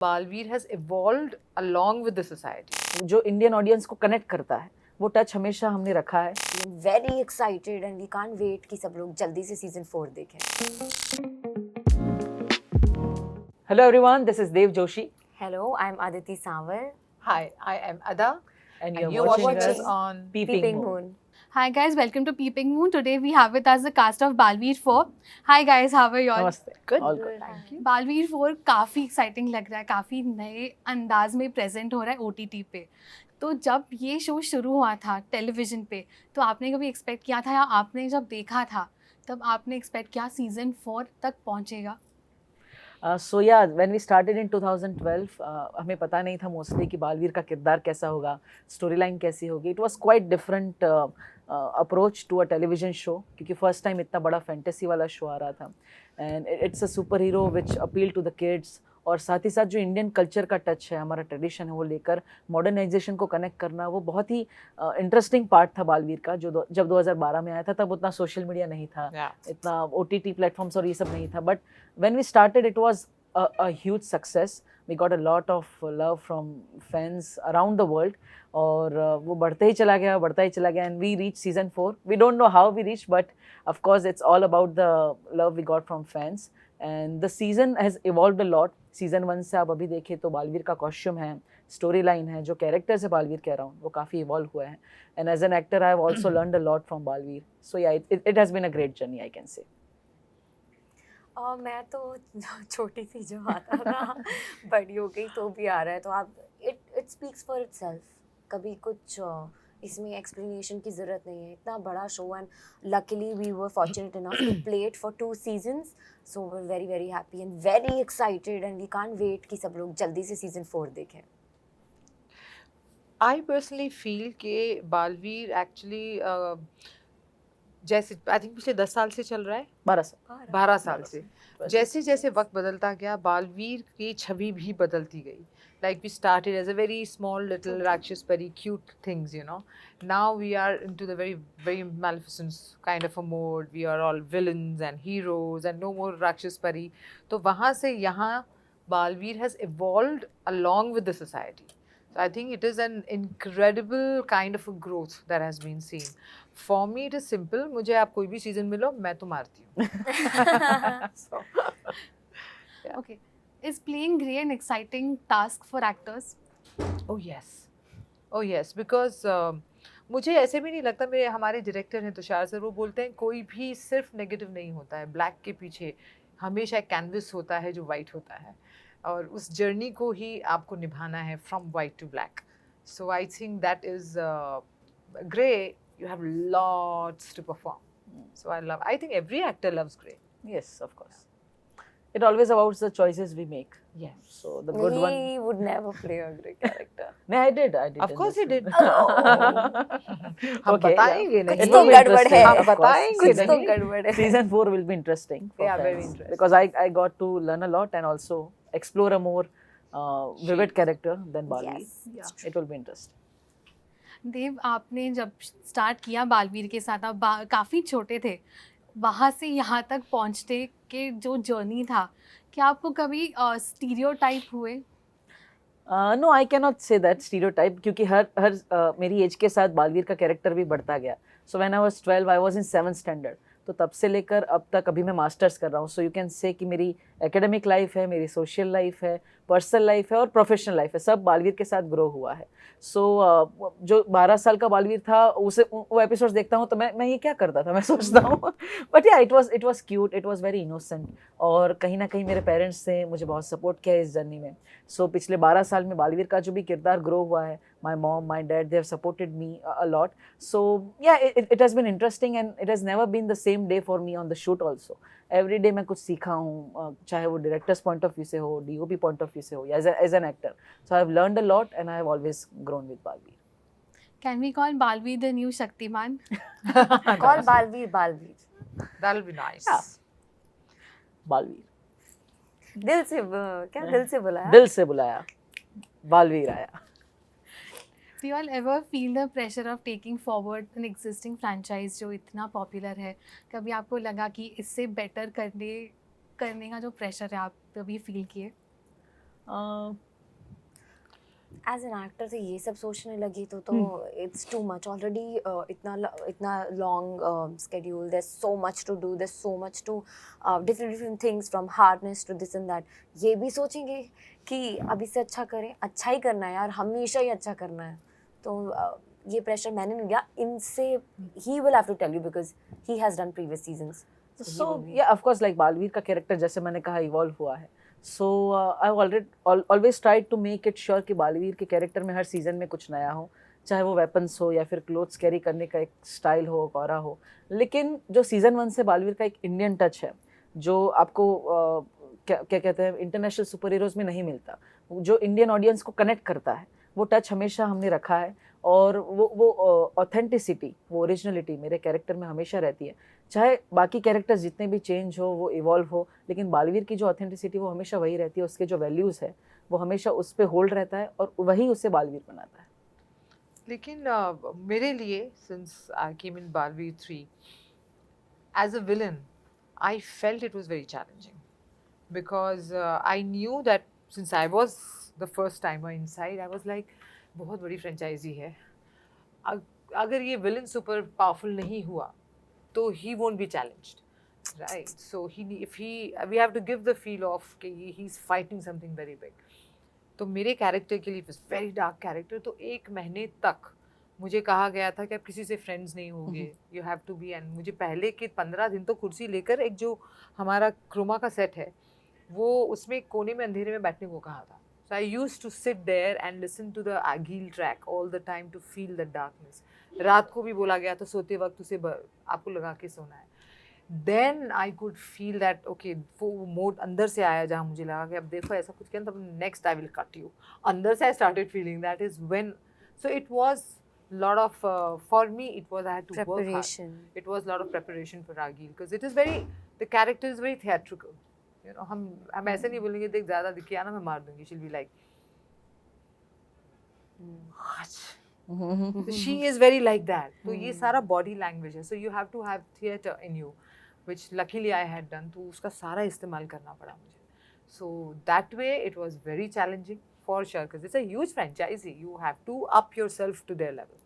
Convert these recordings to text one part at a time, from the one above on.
Balveer has evolved along with the society. जो Indian audience को connect करता है वो टच हमेशा हमने रखा है. Very excited and we can't wait कि सब लोग जल्दी से सीजन 4 देखें. Hello everyone, this is Dev Joshi hello, I am Aditi Sanwar. Hi, I am Ada, and and you're watching watching us on Peeping Moon. Hi guys, welcome to Peeping Moon. Today we have with us the cast of Balveer 4. Hi guys, how are you all? नमस्ते. Good. All good. Thank you. Balveer 4 काफ़ी exciting लग रहा है, काफ़ी नए अंदाज में present हो रहा है OTT पे. तो जब ये शो शुरू हुआ था टेलीविज़न पे, तो आपने कभी एक्सपेक्ट किया था या आपने जब देखा था तब आपने एक्सपेक्ट किया सीज़न 4 तक पहुँचेगा? So yeah, when we started in 2012, हमें पता नहीं था मोस्टली कि बालवीर का किरदार कैसा होगा, स्टोरी लाइन कैसी होगी. It was quite different approach to a television show, क्योंकि फर्स्ट टाइम इतना बड़ा फैंटेसी वाला शो आ रहा था. And it's a super hero which appeal to the kids, और साथ ही साथ जो इंडियन कल्चर का टच है, हमारा ट्रेडिशन है, वो लेकर मॉडर्नाइजेशन को कनेक्ट करना, वो बहुत ही इंटरेस्टिंग पार्ट था बालवीर का. जब 2012 में आया था तब उतना सोशल मीडिया नहीं था, इतना OTT प्लेटफॉर्म्स और ये सब नहीं था. But when we started it was a huge success. We got a lot of love from fans around the world, और वो बढ़ते ही चला गया, and we reached season 4. We don't know how we reached, but of course it's all about the love we got from fans. And the season has evolved a lot. Season 1 से आप अभी देखें तो बालवीर का कॉस्ट्यूम है, story line है, जो characters है बालवीर कह रहा हूँ, वो काफ़ी इवॉल्व हुआ है. And as an actor I have also learned a lot from Baalveer. So yeah it has been a great journey, I can say. मैं तो छोटी सी जो आता था बड़ी हो गई तो भी आ रहा है, तो आप इट स्पीक्स फॉर इटसेल्फ. कभी कुछ इसमें एक्सप्लेनेशन की ज़रूरत नहीं है. इतना बड़ा show, and luckily we were fortunate enough to play it for 2 seasons. So we are very very happy and very excited and we can't wait कि सब लोग जल्दी से सीजन 4 देखें. I personally feel कि बालवीर actually जैसे आई थिंक पिछले 10 साल से चल रहा है, 12 साल से. जैसे जैसे वक्त बदलता गया, बालवीर की छवि भी बदलती गई. Like we started as a very small little Rakshas Pari, cute things, you know. Now we are into the very, very Maleficent kind of a mode. We are all villains and heroes and no more Rakshas Pari. तो वहाँ से यहाँ Baalveer has evolved along with the society. So I think it is an incredible kind of a growth that has been seen. For me it is simple. मुझे आप कोई भी season मिलो, मैं तो मारती हूँ. So, yeah. Okay. Is playing Grey an exciting task for actors? Oh yes, because मुझे ऐसे भी नहीं लगता. मेरे हमारे डायरेक्टर हैं तुषार सर, वो बोलते हैं कोई भी सिर्फ नेगेटिव नहीं होता है. ब्लैक के पीछे हमेशा एक कैनवस होता है जो वाइट होता है, और उस जर्नी को ही आपको निभाना है from white to black. So I think that is grey. You have lots to perform. So I think every actor loves Grey. Yes, of course. It always about the choices we make. Yes. So the good one. He would never play a Grey character. No, I did. Of course he did. हम Okay, बताएंगे कुछ नहीं. तो गड़बड़ है. हम बताएंगे कुछ तो नहीं. गड़बड़ है. Season 4 will be interesting for Yeah, fans, very interesting. because I got to learn a lot and also explore a more vivid character than Balveer. Yes, Yeah. It will be interesting. देव, आपने जब start किया बालवीर के साथ, आप काफ़ी छोटे थे, वहाँ से यहाँ तक पहुँचने के जो जर्नी था, क्या आपको कभी स्टीरियोटाइप हुए? No, I cannot say that stereotype, क्योंकि हर मेरी एज के साथ बालवीर का कैरेक्टर भी बढ़ता गया. So when I was 12, I was in 7th standard. तो तब से लेकर अब तक, अभी मैं मास्टर्स कर रहा हूँ. सो यू कैन से कि मेरी एकेडमिक लाइफ है, मेरी सोशल लाइफ है, पर्सनल लाइफ है और प्रोफेशनल लाइफ है, सब बालवीर के साथ ग्रो हुआ है. सो जो 12 साल का बालवीर था, उसे वो एपिसोड्स देखता हूँ तो मैं ये क्या करता था, मैं सोचता हूँ. बट या it was cute, it was very innocent, और कहीं ना कहीं मेरे पेरेंट्स ने मुझे बहुत सपोर्ट किया इस जर्नी में. सो पिछले 12 साल में बालवीर का जो भी किरदार ग्रो हुआ है, my mom, my dad, they have supported me a lot. So yeah, it has been interesting, and it has never been the same day for me on the shoot also. Every day मैं कुछ सीखा हूँ, चाहे वो director's point of view से हो, DOP point of view से हो, या as an actor. So I have learned a lot, and I have always grown with Balveer. Can we call Balveer the new Shaktiman? Call Balveer. That'll be nice. Yeah. Balveer. दिल से क्या दिल से बुलाया? दिल से बुलाया, बालवीर आया. Do you all ever feel the pressure of taking forward an existing franchise जो इतना पॉपुलर है? कभी आपको लगा कि इससे बेटर करने का जो प्रेशर है आप कभी फील किए? एज एन एक्टर तो ये सब सोचने लगी तो इट्स टू मच ऑलरेडी. इतना long schedule, there so much to do, there so much to different things from hardness to this and that. ये भी सोचेंगे कि अब इससे अच्छा करें, अच्छा ही करना है यार, हमेशा ही अच्छा करना है. तो ये प्रेशर मैंने नहीं लिया इनसे. He will have to tell you because he has done previous seasons. So yeah, of course, like Baalveer का कैरेक्टर जैसे मैंने कहा इवॉल्व हुआ है. So I always tried to make it sure कि बालवीर के कैरेक्टर में हर सीजन में कुछ नया हो, चाहे वो वेपन्स हो या फिर क्लोथ्स कैरी करने का एक स्टाइल हो, एक ऑरा हो. लेकिन जो सीजन 1 से बालवीर का एक इंडियन टच है जो आपको क्या कहते हैं इंटरनेशनल सुपर हीरोज में नहीं मिलता, जो इंडियन ऑडियंस को कनेक्ट करता है, वो टच हमेशा हमने रखा है. और वो ऑथेंटिसिटी, वो ओरिजिनलिटी मेरे कैरेक्टर में हमेशा रहती है. चाहे बाकी कैरेक्टर्स जितने भी चेंज हो, वो इवॉल्व हो, लेकिन बालवीर की जो ऑथेंटिसिटी वो हमेशा वही रहती है. उसके जो वैल्यूज़ है वो हमेशा उस पर होल्ड रहता है और वही उसे बालवीर बनाता है. लेकिन मेरे लिए since I came in Baalveer 3 as a villain I felt it was very challenging because I knew that since I was the first timer inside, I was like बहुत बड़ी फ्रेंचाइजी है, अगर ये विलन सुपर पावरफुल नहीं हुआ तो he won't be challenged, right? So we have to give the feel of कि he is fighting something very big. तो मेरे कैरेक्टर के लिए वेरी डार्क कैरेक्टर. तो 1 महीने तक मुझे कहा गया था कि आप किसी से फ्रेंड्स नहीं होंगे, यू हैव टू बी. एंड मुझे पहले के 15 दिन तो कुर्सी लेकर एक जो हमारा क्रोमा का सेट है वो उसमें कोने में अंधेरे में बैठने को कहा था. So I used to sit there and listen to the Agil track all the time to feel the darkness. रात को भी बोला गया तो सोते वक्त उसे आपको लगा के सोना है. Then I could feel that okay, वो मोड अंदर से आया जहाँ मुझे लगा कि अब देखो ऐसा कुछ किया तब next I will cut you. अंदर से I started feeling that is when. So it was lot of for me it was I had to work hard. It was lot of preparation for Agil because it is very, the character is very theatrical. You know, हम ऐसे नहीं बोलेंगे देख ज़्यादा दिखिया ना मैं मार दूंगी. She'll be like, so she is very like that. तो ये सारा body language है. So you have to have theatre in you, which luckily I had done. तो उसका सारा इस्तेमाल करना पड़ा मुझे. So that way it was very challenging for sure because it's a huge franchise. You have to up yourself to their level.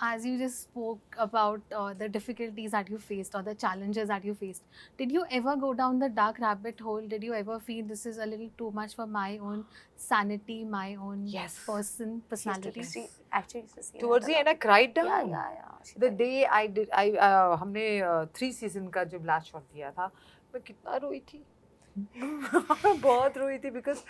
As you just spoke about the difficulties that you faced or the challenges that you faced, did you ever go down the dark rabbit hole? Did you ever feel this is a little too much for my own sanity, my own personality? Actually, towards the end I cried down. Yeah. The day I did, हमने 3 season का जब last shot दिया था मैं कितना रोई थी. बहुत रोई थी because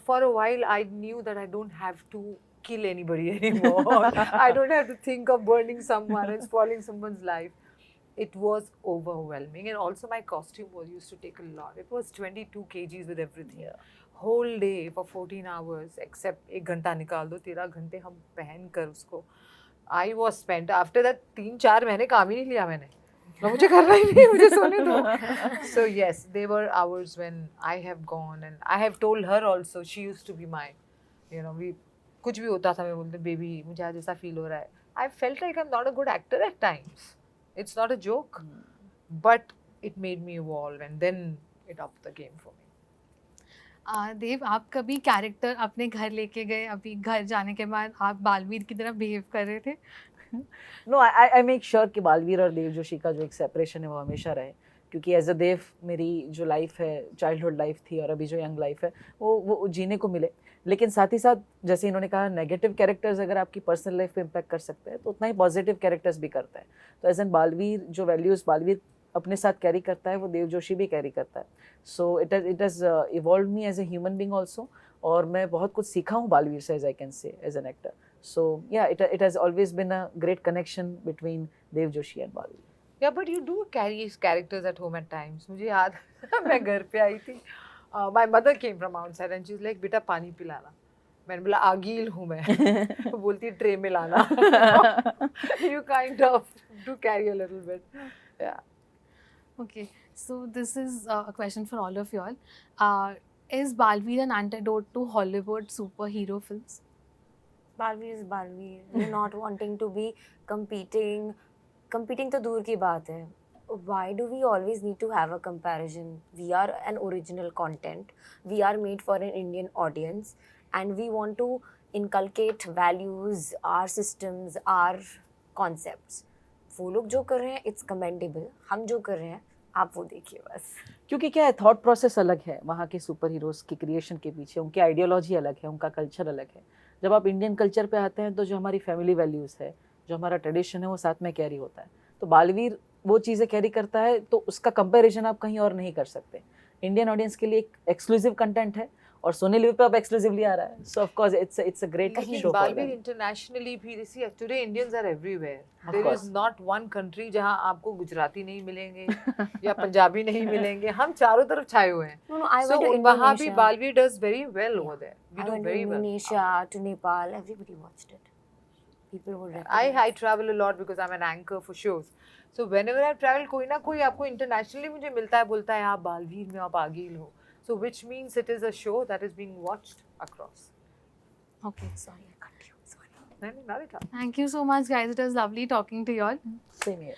for a while I knew that I don't have to kill anybody anymore. I don't have to think of burning someone and spoiling someone's life. It was overwhelming, and also my costume used to take a lot. It was 22 kgs with everything. Whole day for 14 hours, except 1 घंटा निकाल दो, 13 घंटे हम पहन कर उसको. I was spent after that 3-4 महीने काम ही नहीं लिया मैंने. मुझे करना ही नहीं, मुझे सोने दो. So yes, there were hours when I have gone, and I have told her also. She used to be my, you know, कुछ भी होता था मैं बोलते बेबी मुझे आज ऐसा फील हो रहा है. I felt like I'm not a good actor at times. It's not a joke, but it made me evolve, and then it upped the game for me. देव, आप कभी कैरेक्टर अपने घर लेके गए? अभी घर जाने के बाद आप बालवीर की तरह बिहेव कर रहे थे? No, I make sure कि बालवीर और देव जोशी का जो एक सेपरेशन है वो हमेशा रहे, क्योंकि एज अ देव मेरी जो लाइफ है, चाइल्डहुड लाइफ थी और अभी जो यंग लाइफ है वो जीने को मिले. लेकिन साथ ही साथ जैसे इन्होंने कहा नेगेटिव कैरेक्टर्स अगर आपकी पर्सनल लाइफ पे इम्पैक्ट कर सकते हैं तो उतना ही पॉजिटिव कैरेक्टर्स भी करता है. तो एज एन बालवीर जो वैल्यूज़ बालवीर अपने साथ कैरी करता है वो देव जोशी भी कैरी करता है. So it has evolve me as a human being also, और मैं बहुत कुछ सीखा हूँ बालवीर से as I can say as an actor. So yeah it has always been a great connection between Dev Joshi and Baalveer. Yeah, but you do carry characters at home at times. मुझे याद मैं घर पे आई थी. My mother came from outside and she's like, बेटा पानी पिलाना. मैंने बोला आगील हूँ मैं. बोलती ट्रे में लाना. You kind of do carry a little bit. Yeah. Okay, so this is a question for all of you all. Is Balveer an antidote to Hollywood superhero films? Balveer is Balveer. You're not wanting to be competing तो दूर की बात है. why do we always need to have a comparison? We are an original content. We are made for an Indian audience, and we want to inculcate values, our systems, our concepts. वो लोग जो कर रहे हैं it's commendable. हम जो कर रहे हैं आप वो देखिए बस. क्योंकि क्या है, थॉट प्रोसेस अलग है वहाँ के सुपर हीरोज़ की क्रिएशन के पीछे, उनकी आइडियोलॉजी अलग है, उनका कल्चर अलग है. जब आप इंडियन कल्चर पे आते हैं तो जो हमारी फैमिली वैल्यूज़ है, जो हमारा ट्रेडिशन है, वो साथ में कैरी होता है. तो बालवीर वो चीज़ें कैरी करता है, तो उसका कंपैरिजन आप कहीं और नहीं कर सकते. इंडियन ऑडियंस के लिए एक एक्सक्लूसिव कंटेंट है और सोनी लिव पे अब एक्सक्लूसिवली आ रहा है. So of course it's a great show for Baalveer them. Internationally भी see today Indians are everywhere. Of there course. Is not one country जहां आपको गुजराती नहीं मिलेंगे या पंजाबी नहीं मिलेंगे. हम चारों तरफ छाए हुए हैं. No, I So went to वहाँ भी Indonesia. Baalveer does very well over there. We I do went to very well. Indonesia, to Nepal. Everybody watched it. People would I recognize. travel a lot because I'm an anchor for shows. So whenever I travel, कोई ना कोई आपको internationally मुझे मिलता है, बोलता है आप बालवीर में आप आगील हो. So which means it is a show that is being watched across. Okay. Sorry, I cut you. Sorry. नहीं, not at all. Thank you so much, guys. It was lovely talking to you all. Same here.